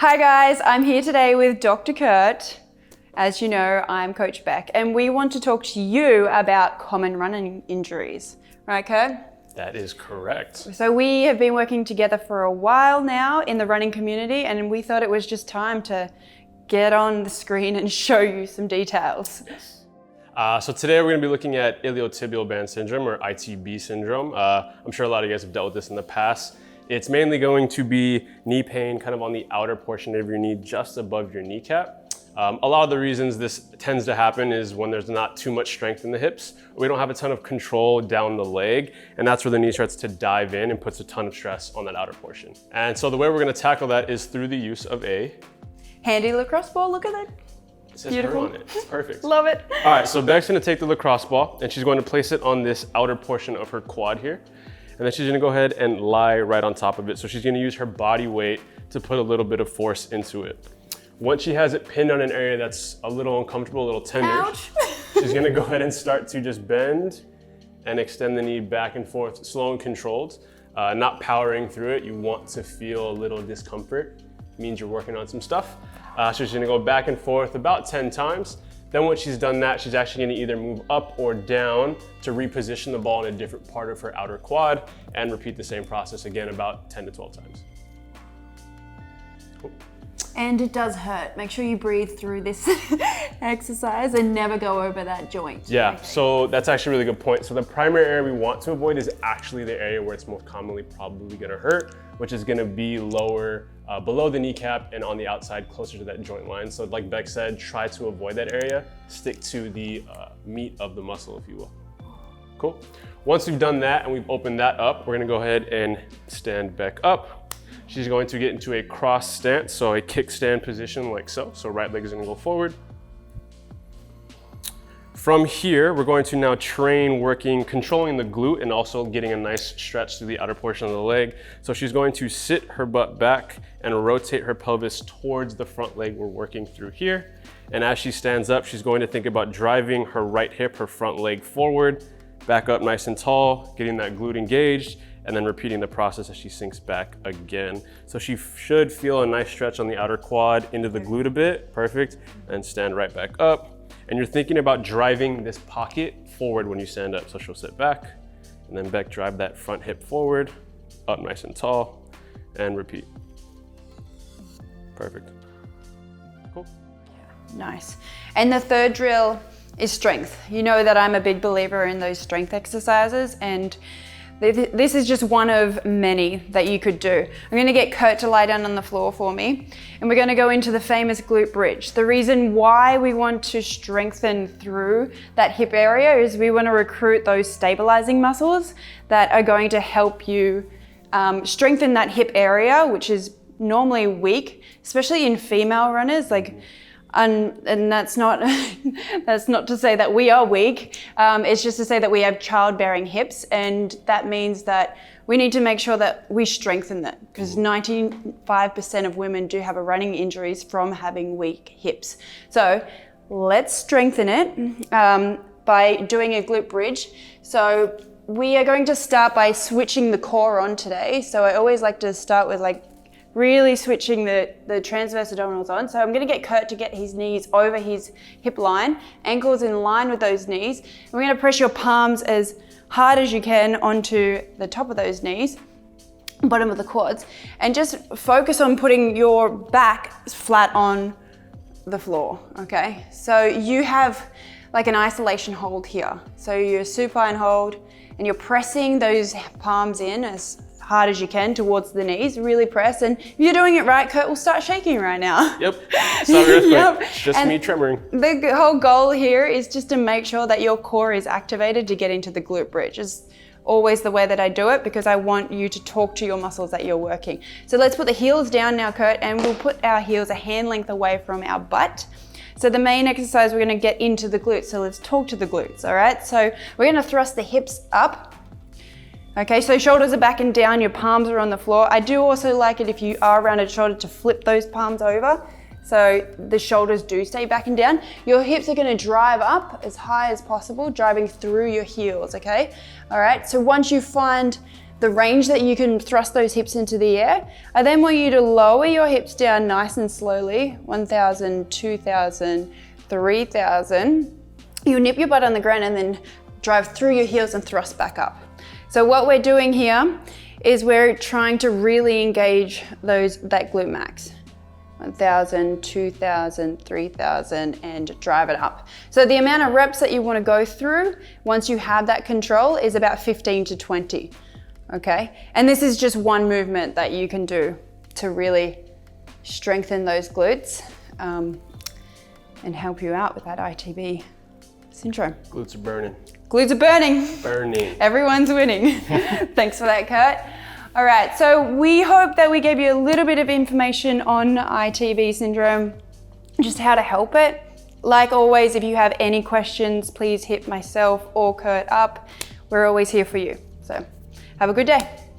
Hi guys, I'm here today with Dr. Kurt. As you know, I'm Coach Beck, and we want to talk to you about common running injuries. Right, Kurt? That is correct. So we have been working together for a while now in the running community, and we thought it was just time to get on the screen and show you some details. Yes. So today we're going to be looking at Iliotibial Band Syndrome, or ITB syndrome. I'm sure a lot of you guys have dealt with this in the past. It's mainly going to be knee pain kind of on the outer portion of your knee, just above your kneecap. A lot of the reasons this tends to happen is when there's not too much strength in the hips. We don't have a ton of control down the leg, and that's where the knee starts to dive in and puts a ton of stress on that outer portion. And so the way we're going to tackle that is through the use of a handy lacrosse ball. Look at that. It says Beautiful. her on it. It's perfect. Love it. All right, so Beck's going to take the lacrosse ball, and she's going to place it on this outer portion of her quad here. And then she's gonna go ahead and lie right on top of it. So she's gonna use her body weight to put a little bit of force into it. Once she has it pinned on an area that's a little uncomfortable, a little tender, Ouch. she's gonna go ahead and start to just bend and extend the knee back and forth, slow and controlled. Not powering through it. You want to feel a little discomfort. It means you're working on some stuff. So she's gonna go back and forth about 10 times. Then once she's done that, she's actually gonna either move up or down to reposition the ball in a different part of her outer quad and repeat the same process again about 10 to 12 times. Cool. And it does hurt. Make sure you breathe through this exercise and never go over that joint. Yeah, okay. So that's actually a really good point. So the primary area we want to avoid is actually the area where it's most commonly probably gonna hurt, which is gonna be lower, below the kneecap and on the outside closer to that joint line. So like Beck said, try to avoid that area. Stick to the meat of the muscle, if you will. Cool. Once we've done that and we've opened that up, we're gonna go ahead and stand Beck up. She's going to get into a cross stance, so a kickstand position like so. So right leg is gonna go forward. From here, we're going to now train controlling the glute and also getting a nice stretch through the outer portion of the leg. So she's going to sit her butt back and rotate her pelvis towards the front leg we're working through here. And as she stands up, she's going to think about driving her right hip, her front leg forward, back up nice and tall, getting that glute engaged, and then repeating the process as she sinks back again. So she should feel a nice stretch on the outer quad into the glute a bit, perfect, and stand right back up. And you're thinking about driving this pocket forward when you stand up. So she'll sit back, and then Beck drive that front hip forward, up nice and tall, and repeat. Perfect. Cool. Nice. And the third drill is strength. You know that I'm a big believer in those strength exercises, and this is just one of many that you could do. I'm gonna get Kurt to lie down on the floor for me, and we're gonna go into the famous glute bridge. The reason why we want to strengthen through that hip area is we wanna recruit those stabilizing muscles that are going to help you strengthen that hip area, which is normally weak, especially in female runners. And that's not to say that we are weak. It's just to say that we have childbearing hips, and that means that we need to make sure that we strengthen that, because 95% of women do have running injuries from having weak hips. So let's strengthen it by doing a glute bridge. So we are going to start by switching the core on today. So I always like to start with really switching the transverse abdominals on. So I'm gonna get Kurt to get his knees over his hip line, ankles in line with those knees. And we're gonna press your palms as hard as you can onto the top of those knees, bottom of the quads, and just focus on putting your back flat on the floor, okay? So you have like an isolation hold here. So you're supine hold, and you're pressing those palms in as hard as you can towards the knees, really press. And if you're doing it right, Kurt will start shaking right now. Yep, it's not earthquake, yep. It's just me tremoring. The whole goal here is just to make sure that your core is activated to get into the glute bridge. It's always the way that I do it, because I want you to talk to your muscles that you're working. So let's put the heels down now, Kurt, and we'll put our heels a hand length away from our butt. So the main exercise, we're gonna get into the glutes. So let's talk to the glutes, all right? So we're gonna thrust the hips up. Okay, so shoulders are back and down, your palms are on the floor. I do also like it if you are rounded shoulder to flip those palms over, so the shoulders do stay back and down. Your hips are gonna drive up as high as possible, driving through your heels, okay? All right, so once you find the range that you can thrust those hips into the air. I then want you to lower your hips down nice and slowly, 1,000, 2,000, 3,000. You nip your butt on the ground and then drive through your heels and thrust back up. So what we're doing here is we're trying to really engage that glute max. 1,000, 2,000, 3,000, and drive it up. So the amount of reps that you want to go through once you have that control is about 15 to 20, okay? And this is just one movement that you can do to really strengthen those glutes and help you out with that ITB syndrome. Glutes are burning. Glutes are burning. Burning. Everyone's winning. Thanks for that, Kurt. All right, so we hope that we gave you a little bit of information on ITB syndrome, just how to help it. Like always, if you have any questions, please hit myself or Kurt up. We're always here for you. So have a good day.